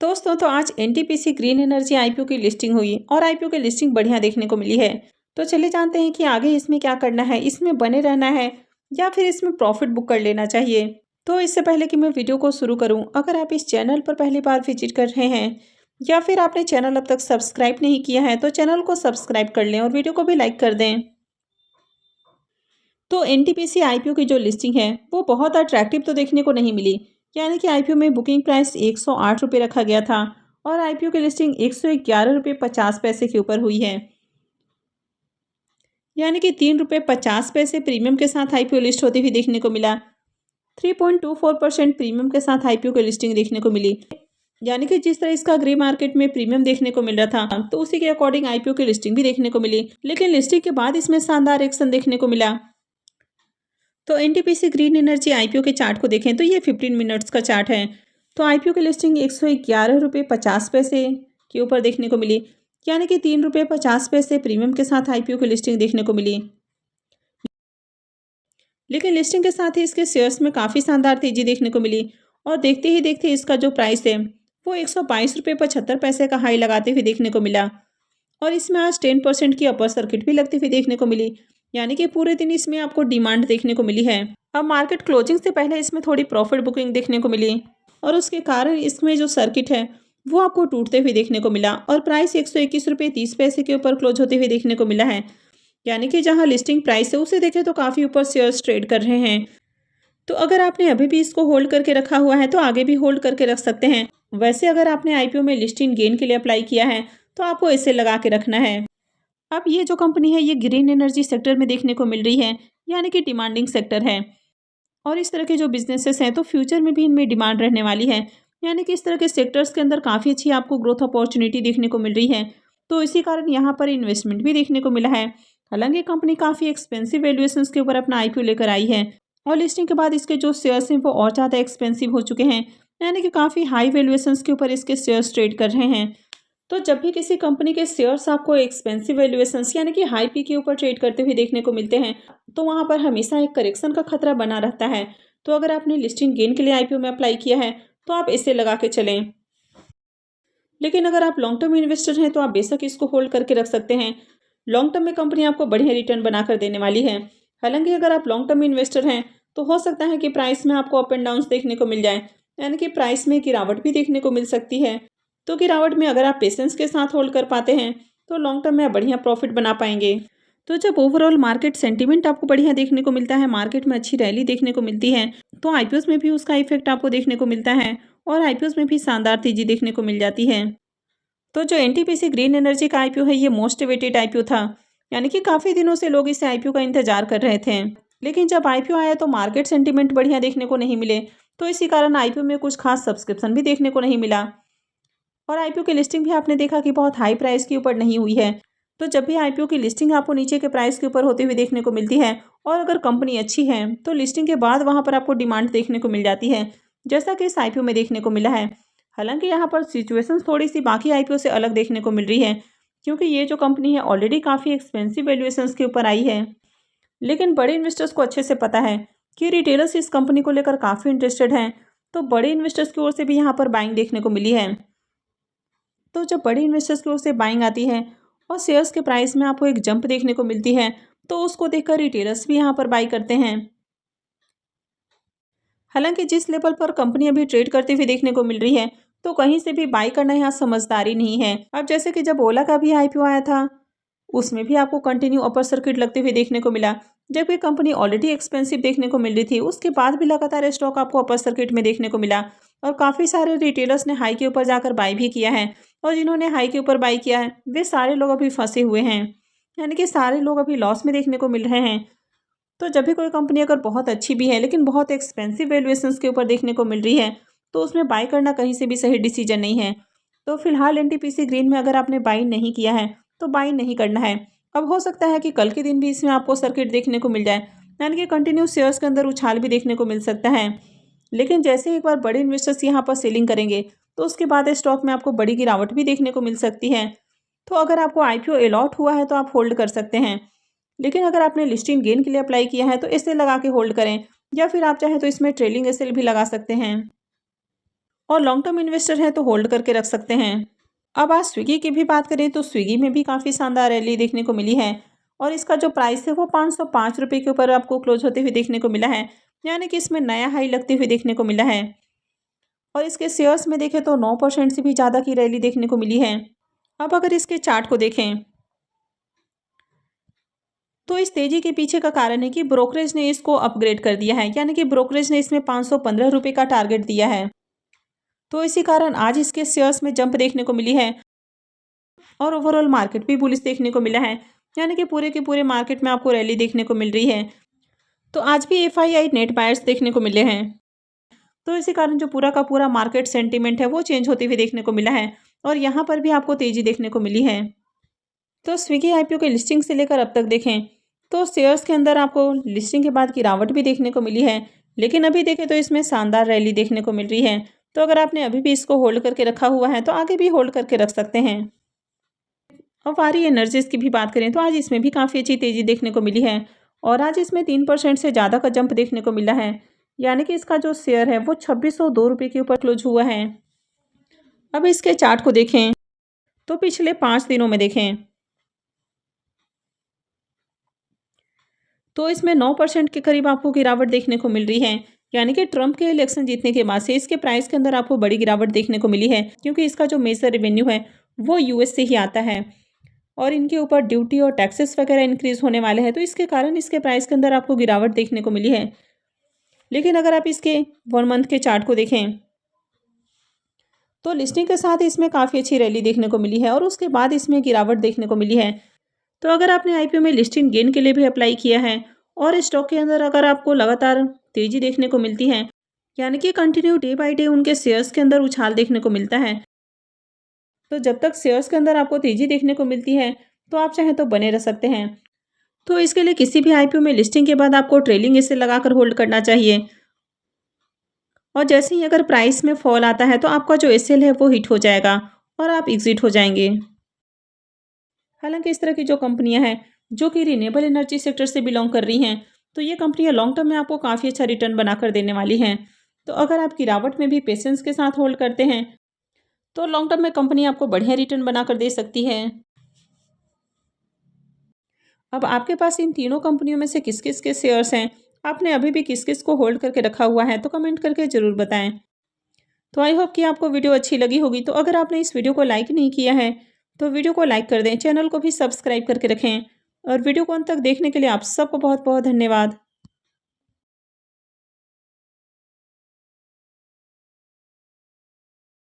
दोस्तों तो आज एनटीपीसी ग्रीन एनर्जी आईपीओ की लिस्टिंग हुई और आईपीओ की लिस्टिंग बढ़िया देखने को मिली है। तो चलिए जानते हैं कि आगे इसमें क्या करना है, इसमें बने रहना है या फिर इसमें प्रॉफिट बुक कर लेना चाहिए। तो इससे पहले कि मैं वीडियो को शुरू करूं, अगर आप इस चैनल पर पहली बार विजिट कर रहे हैं या फिर आपने चैनल अब तक सब्सक्राइब नहीं किया है तो चैनल को सब्सक्राइब कर लें और वीडियो को भी लाइक कर दें। तो एनटीपीसी आईपीओ की जो लिस्टिंग है वो बहुत अट्रैक्टिव तो देखने को नहीं मिली। यानी कि आईपीओ में बुकिंग प्राइस 108 रुपये रखा गया था और आईपीओ की लिस्टिंग 111 रुपये 50 पैसे के ऊपर हुई है। यानी कि 3 रुपये 50 पैसे प्रीमियम के साथ आईपीओ लिस्ट होती हुई देखने को मिला। 3.24% प्रीमियम के साथ आईपीओ की लिस्टिंग देखने को मिली। यानी कि जिस तरह इसका ग्रे मार्केट में प्रीमियम देखने को मिल रहा था तो उसी के अकॉर्डिंग आईपीओ की लिस्टिंग भी देखने को मिली, लेकिन लिस्टिंग के बाद इसमें शानदार एक्शन देखने को मिला। तो एनटीपीसी ग्रीन एनर्जी आईपीओ के चार्ट को देखें तो ये 15 मिनट्स का चार्ट है। तो आईपीओ की लिस्टिंग 111 रुपये 50 पैसे के ऊपर देखने को मिली। यानी कि 3 रुपये 50 पैसे प्रीमियम के साथ आईपीओ की लिस्टिंग देखने को मिली। लेकिन लिस्टिंग के साथ ही इसके शेयर्स में काफ़ी शानदार तेजी देखने को मिली और देखते ही देखते इसका जो प्राइस है वो 122 रुपये 75 पैसे का हाई लगाते हुए देखने को मिला। और इसमें आज 10% की अपर सर्किट भी लगती हुई देखने को मिली। यानी कि पूरे दिन इसमें आपको डिमांड देखने को मिली है। अब मार्केट क्लोजिंग से पहले इसमें थोड़ी प्रॉफिट बुकिंग देखने को मिली और उसके कारण इसमें जो सर्किट है वो आपको टूटते हुए देखने को मिला और प्राइस 121 रुपये 30 पैसे के ऊपर क्लोज होते हुए देखने को मिला है। यानी कि जहां लिस्टिंग प्राइस है उसे देखें तो काफ़ी ऊपर शेयर्स ट्रेड कर रहे हैं। तो अगर आपने अभी भी इसको होल्ड करके रखा हुआ है तो आगे भी होल्ड करके रख सकते हैं। वैसे अगर आपने आईपीओ में लिस्टिंग गेन के लिए अप्लाई किया है तो आपको इसे लगा के रखना है। अब ये जो कंपनी है ये ग्रीन एनर्जी सेक्टर में देखने को मिल रही है, यानी कि डिमांडिंग सेक्टर है और इस तरह के जो बिजनेसेस हैं तो फ्यूचर में भी इनमें डिमांड रहने वाली है। यानी कि इस तरह के सेक्टर्स के अंदर काफ़ी अच्छी आपको ग्रोथ अपॉर्चुनिटी देखने को मिल रही है। तो इसी कारण यहाँ पर इन्वेस्टमेंट भी देखने को मिला है। हालांकि कंपनी काफ़ी एक्सपेंसिव वैल्यूएशंस के ऊपर अपना आईपीओ लेकर आई है और लिस्टिंग के बाद इसके जो शेयर्स हैं वो और ज़्यादा एक्सपेंसिव हो चुके हैं। यानी कि काफ़ी हाई वैल्यूएशंस के ऊपर इसके शेयर्स ट्रेड कर रहे हैं। तो जब भी किसी कंपनी के शेयर्स आपको एक्सपेंसिव वैल्यूएशंस यानी कि हाई पी के ऊपर ट्रेड करते हुए देखने को मिलते हैं तो वहाँ पर हमेशा एक करेक्शन का खतरा बना रहता है। तो अगर आपने लिस्टिंग गेन के लिए आईपीओ में अप्लाई किया है तो आप इसे लगा के चलें। लेकिन अगर आप लॉन्ग टर्म इन्वेस्टर हैं तो आप बेशक इसको होल्ड करके रख सकते हैं। लॉन्ग टर्म में कंपनी आपको बढ़िया रिटर्न बनाकर देने वाली है। हालांकि अगर आप लॉन्ग टर्म इन्वेस्टर हैं तो हो सकता है कि प्राइस में आपको अप एंड डाउन देखने को मिल जाए, यानी कि प्राइस में गिरावट भी देखने को मिल सकती है। तो गिरावट में अगर आप पेशेंस के साथ होल्ड कर पाते हैं तो लॉन्ग टर्म में आप बढ़िया प्रॉफिट बना पाएंगे। तो जब ओवरऑल मार्केट सेंटीमेंट आपको बढ़िया देखने को मिलता है, मार्केट में अच्छी रैली देखने को मिलती है, तो आईपीओस में भी उसका इफेक्ट आपको देखने को मिलता है और आईपीओस में भी शानदार तेजी देखने को मिल जाती है। तो जो एनटीपीसी ग्रीन एनर्जी का आईपीओ है ये मोस्ट अवेटेड आईपीओ था। यानी कि काफ़ी दिनों से लोग इस आईपीओ का इंतजार कर रहे थे, लेकिन जब आईपीओ आया तो मार्केट सेंटीमेंट बढ़िया देखने को नहीं मिले। तो इसी कारण आईपीओ में कुछ खास सब्सक्रिप्शन भी देखने को नहीं मिला और आईपीओ की लिस्टिंग भी आपने देखा कि बहुत हाई प्राइस के ऊपर नहीं हुई है। तो जब भी आईपीओ की लिस्टिंग आपको नीचे के प्राइस के ऊपर होते हुए देखने को मिलती है और अगर कंपनी अच्छी है तो लिस्टिंग के बाद वहाँ पर आपको डिमांड देखने को मिल जाती है, जैसा कि इस आईपीओ में देखने को मिला है। हालांकि यहाँ पर सिचुएशन थोड़ी सी बाकी आईपीओ से अलग देखने को मिल रही है, क्योंकि ये जो कंपनी है ऑलरेडी काफ़ी एक्सपेंसिव वैल्यूएशंस के ऊपर आई है। लेकिन बड़े इन्वेस्टर्स को अच्छे से पता है कि रिटेलर्स इस कंपनी को लेकर काफ़ी इंटरेस्टेड हैं, तो बड़े इन्वेस्टर्स की ओर से भी यहाँ पर बाइंग देखने को मिली है। तो जब बड़े इन्वेस्टर्स की ओर से बाइंग आती है और शेयर्स के प्राइस में आपको एक जंप देखने को मिलती है तो उसको देखकर रिटेलर्स भी यहाँ पर बाई करते हैं। हालांकि जिस लेवल पर कंपनी अभी ट्रेड करती हुई देखने को मिल रही है तो कहीं से भी बाई करना यहाँ समझदारी नहीं है। अब जैसे कि जब ओला का भी आईपीओ आया था उसमें भी आपको कंटिन्यू अपर सर्किट लगते हुए देखने को मिला, जबकि कंपनी ऑलरेडी एक्सपेंसिव देखने को मिल रही थी। उसके बाद भी लगातार स्टॉक आपको अपर सर्किट में देखने को मिला और काफ़ी सारे रिटेलर्स ने हाई के ऊपर जाकर बाई भी किया है और जिन्होंने हाई के ऊपर बाई किया है वे सारे लोग अभी फंसे हुए हैं, यानी कि सारे लोग अभी लॉस में देखने को मिल रहे हैं। तो जब भी कोई कंपनी अगर बहुत अच्छी भी है लेकिन बहुत एक्सपेंसिव वैल्यूएशंस के ऊपर देखने को मिल रही है तो उसमें बाई करना कहीं से भी सही डिसीजन नहीं है। तो फिलहाल एनटीपीसी ग्रीन में अगर आपने बाई नहीं किया है तो बाई नहीं करना है। अब हो सकता है कि कल के दिन भी इसमें आपको सर्किट देखने को मिल जाए, यानी कि कंटिन्यू शेयर्स के अंदर उछाल भी देखने को मिल सकता है। लेकिन जैसे एक बार बड़े इन्वेस्टर्स यहाँ पर सेलिंग करेंगे तो उसके बाद स्टॉक में आपको बड़ी गिरावट भी देखने को मिल सकती है। तो अगर आपको आईपीओ अलॉट हुआ है तो आप होल्ड कर सकते हैं, लेकिन अगर आपने लिस्टिंग गेन के लिए अप्लाई किया है तो इसे लगा के होल्ड करें या फिर आप चाहें तो इसमें ट्रेलिंग एसएल भी लगा सकते हैं। और लॉन्ग टर्म इन्वेस्टर हैं तो होल्ड करके रख सकते हैं। अब आज स्विगी की भी बात करें तो स्विगी में भी काफ़ी शानदार रैली देखने को मिली है और इसका जो प्राइस है वो 505 रुपये के ऊपर आपको क्लोज होते हुए देखने को मिला है, यानी कि इसमें नया हाई लगते हुए देखने को मिला है। और इसके शेयर्स में देखें तो 9% से भी ज़्यादा की रैली देखने को मिली है। अब अगर इसके चार्ट को देखें तो इस तेजी के पीछे का कारण है कि ब्रोकरेज ने इसको अपग्रेड कर दिया है, यानी कि ब्रोकरेज ने इसमें 515 रुपये का टारगेट दिया है। तो इसी कारण आज इसके शेयर्स में जंप देखने को मिली है और ओवरऑल मार्केट भी बुलिश देखने को मिला है, यानी कि पूरे के पूरे मार्केट में आपको रैली देखने को मिल रही है। तो आज भी एफआईआई नेट बायर्स देखने को मिले हैं, तो इसी कारण जो पूरा का पूरा मार्केट सेंटीमेंट है वो चेंज होते हुए देखने को मिला है और यहाँ पर भी आपको तेजी देखने को मिली है। तो स्विगी आईपीओ के लिस्टिंग से लेकर अब तक देखें तो शेयर्स के अंदर आपको लिस्टिंग के बाद गिरावट भी देखने को मिली है, लेकिन अभी देखें तो इसमें शानदार रैली देखने को मिल रही है। तो अगर आपने अभी भी इसको होल्ड करके रखा हुआ है तो आगे भी होल्ड करके रख सकते हैं। अब आरी एनर्जीज की भी बात करें तो आज इसमें भी काफ़ी अच्छी तेज़ी देखने को मिली है और आज इसमें 3% से ज़्यादा का जंप देखने को मिला है, यानी कि इसका जो शेयर है वो 2602 रुपये के ऊपर क्लोज हुआ है। अब इसके चार्ट को देखें तो पिछले 5 दिनों में देखें तो इसमें 9% के करीब आपको गिरावट देखने को मिल रही है, यानी कि ट्रंप के इलेक्शन जीतने के बाद से इसके प्राइस के अंदर आपको बड़ी गिरावट देखने को मिली है, क्योंकि इसका जो मेजर रेवेन्यू है वो यूएस से ही आता है और इनके ऊपर ड्यूटी और टैक्सेस वगैरह इंक्रीज होने वाले हैं, तो इसके कारण इसके प्राइस के अंदर आपको गिरावट देखने को मिली है। लेकिन अगर आप इसके 1 मंथ के चार्ट को देखें तो लिस्टिंग के साथ इसमें काफ़ी अच्छी रैली देखने को मिली है और उसके बाद इसमें गिरावट देखने को मिली है। तो अगर आपने आईपीओ में लिस्टिंग गेन के लिए भी अप्लाई किया है और स्टॉक के अंदर अगर आपको लगातार तेजी देखने को मिलती है, यानी कि कंटिन्यू डे बाय डे उनके शेयर्स के अंदर उछाल देखने को मिलता है, तो जब तक शेयर्स के अंदर आपको तेजी देखने को मिलती है तो आप चाहें तो बने रह सकते हैं। तो इसके लिए किसी भी आईपीओ में लिस्टिंग के बाद आपको ट्रेलिंग इसे लगाकर होल्ड करना चाहिए और जैसे ही अगर प्राइस में फॉल आता है तो आपका जो एसएल है वो हिट हो जाएगा और आप एग्जिट हो जाएंगे। हालांकि इस तरह की जो कंपनियां हैं जो कि रिन्यूएबल एनर्जी सेक्टर से बिलोंग कर रही हैं, तो ये कंपनियां लॉन्ग टर्म में आपको काफ़ी अच्छा रिटर्न बनाकर देने वाली हैं। तो अगर आप गिरावट में भी पेशेंस के साथ होल्ड करते हैं तो लॉन्ग टर्म में कंपनी आपको बढ़िया रिटर्न बनाकर दे सकती है। अब आपके पास इन तीनों कंपनियों में से किस किस के शेयर्स हैं, आपने अभी भी किस किस को होल्ड करके रखा हुआ है, तो कमेंट करके ज़रूर बताएं। तो आई होप कि आपको वीडियो अच्छी लगी होगी। तो अगर आपने इस वीडियो को लाइक नहीं किया है तो वीडियो को लाइक कर दें, चैनल को भी सब्सक्राइब करके रखें और वीडियो को अंत तक देखने के लिए आप सबको बहुत बहुत धन्यवाद।